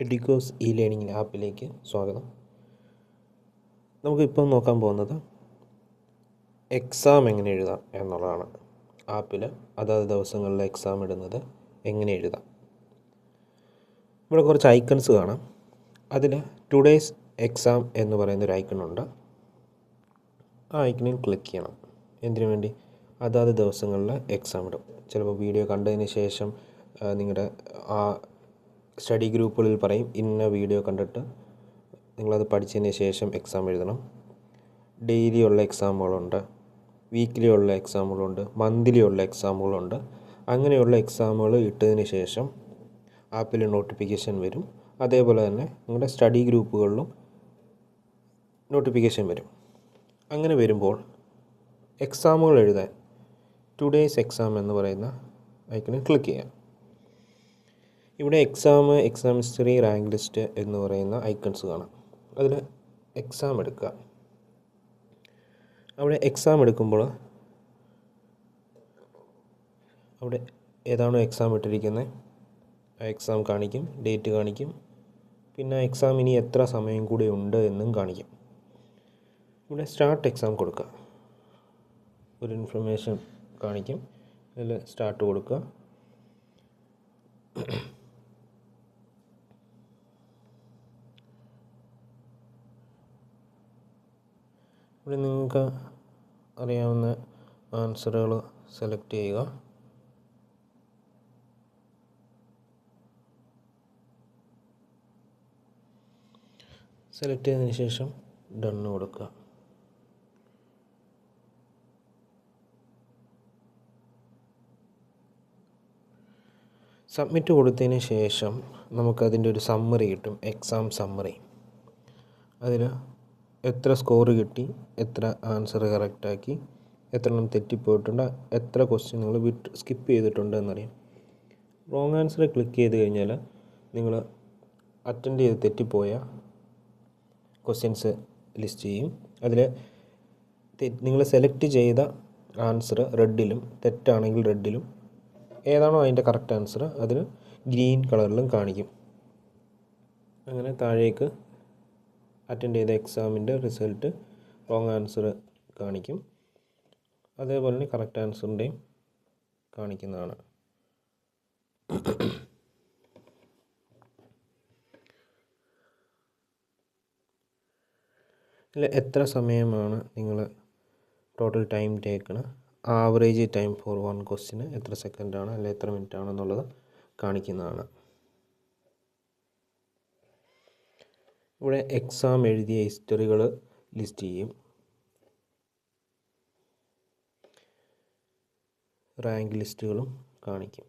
എഡിക്കോസ് E learning ആപ്പിലേക്ക് സ്വാഗതം. നമുക്കിപ്പോൾ നോക്കാൻ പോകുന്നത് എക്സാം എങ്ങനെ എഴുതാം എന്നുള്ളതാണ്. ആപ്പിൽ അതാത് ദിവസങ്ങളിൽ എക്സാം ഇടുന്നത് എങ്ങനെ എഴുതാം. ഇവിടെ കുറച്ച് ഐക്കൺസ് കാണാം. അതിൽ ടുഡേയ്സ് എക്സാം എന്ന് പറയുന്നൊരു ഐക്കണുണ്ട്. ആ ഐക്കണിൽ ക്ലിക്ക് ചെയ്യണം. എന്തിനു വേണ്ടി? അതാത് ദിവസങ്ങളിൽ എക്സാം ഇടും. ചിലപ്പോൾ വീഡിയോ കണ്ടതിന് ശേഷം നിങ്ങളുടെ ആ സ്റ്റഡി ഗ്രൂപ്പുകളിൽ പറയും ഇന്ന വീഡിയോ കണ്ടിട്ട് നിങ്ങളത് പഠിച്ചതിന് ശേഷം എക്സാം എഴുതണം. ഡെയിലി ഉള്ള എക്സാമുകളുണ്ട്, വീക്ക്ലി ഉള്ള എക്സാമുകളുണ്ട്, മന്ത്ലി ഉള്ള എക്സാമുകളുണ്ട്. അങ്ങനെയുള്ള എക്സാമുകൾ ഇട്ടതിന് ശേഷം ആപ്പിൽ നോട്ടിഫിക്കേഷൻ വരും. അതേപോലെ തന്നെ നിങ്ങളുടെ സ്റ്റഡി ഗ്രൂപ്പുകളിലും നോട്ടിഫിക്കേഷൻ വരും. അങ്ങനെ വരുമ്പോൾ എക്സാമുകൾ എഴുതാൻ ടുഡേയ്സ് എക്സാം എന്ന് പറയുന്ന ഐക്കണിൽ ക്ലിക്ക് ചെയ്യാം. ഇവിടെ എക്സാം ഹിസ്റ്ററി, റാങ്ക് ലിസ്റ്റ് എന്ന് പറയുന്ന ഐക്കൺസ് കാണാം. അതിൽ എക്സാം എടുക്കുക. അവിടെ എക്സാം എടുക്കുമ്പോൾ അവിടെ ഏതാണോ എക്സാം ഇട്ടിരിക്കുന്നത് ആ എക്സാം കാണിക്കും, ഡേറ്റ് കാണിക്കും. പിന്നെ എക്സാം ഇനി എത്ര സമയം കൂടി ഉണ്ട് എന്നും കാണിക്കും. ഇവിടെ സ്റ്റാർട്ട് എക്സാം കൊടുക്കുക. ഒരു ഇൻഫർമേഷൻ കാണിക്കും. അതിൽ സ്റ്റാർട്ട് കൊടുക്കുക. ഇവിടെ നിങ്ങൾക്ക് അറിയാവുന്ന ആൻസറുകൾ സെലക്ട് ചെയ്യുക. സെലക്ട് ചെയ്തതിന് ശേഷം ഡണ്ണ് കൊടുക്കുക. സബ്മിറ്റ് കൊടുത്തതിന് ശേഷം നമുക്കതിൻ്റെ ഒരു സമ്മറി കിട്ടും, എക്സാം സമ്മറി. അതിൽ എത്ര സ്കോർ കിട്ടി, എത്ര ആൻസർ കറക്റ്റാക്കി, എത്ര എണ്ണം തെറ്റിപ്പോയിട്ടുണ്ട്, എത്ര ക്വസ്റ്റ്യൻ നിങ്ങൾ സ്കിപ്പ് ചെയ്തിട്ടുണ്ട് എന്നറിയാം. റോങ് ആൻസർ ക്ലിക്ക് ചെയ്ത് കഴിഞ്ഞാൽ നിങ്ങൾ അറ്റൻഡ് ചെയ്ത് തെറ്റിപ്പോയ ക്വസ്റ്റ്യൻസ് ലിസ്റ്റ് ചെയ്യും. അതിൽ നിങ്ങൾ സെലക്ട് ചെയ്ത ആൻസർ റെഡിലും, തെറ്റാണെങ്കിൽ റെഡിലും, ഏതാണോ അതിൻ്റെ കറക്റ്റ് ആൻസർ അതിന് ഗ്രീൻ കളറിലും കാണിക്കും. അങ്ങനെ താഴേക്ക് അറ്റൻഡ് ചെയ്ത എക്സാമിൻ്റെ റിസൾട്ട്, റോങ് ആൻസർ കാണിക്കും. അതേപോലെ തന്നെ കറക്റ്റ് ആൻസറിൻ്റെയും കാണിക്കുന്നതാണ്. ഇതിൽ എത്ര സമയമാണ് നിങ്ങൾ total time taken, average time for one ക്വസ്റ്റിന് എത്ര സെക്കൻഡാണ് അല്ലെങ്കിൽ എത്ര മിനിറ്റ് ആണെന്നുള്ളത് കാണിക്കുന്നതാണ്. ഇവിടെ എക്സാം എഴുതിയ ഹിസ്റ്ററികൾ ലിസ്റ്റ് ചെയ്യും. റാങ്ക് ലിസ്റ്റുകളും കാണിക്കും.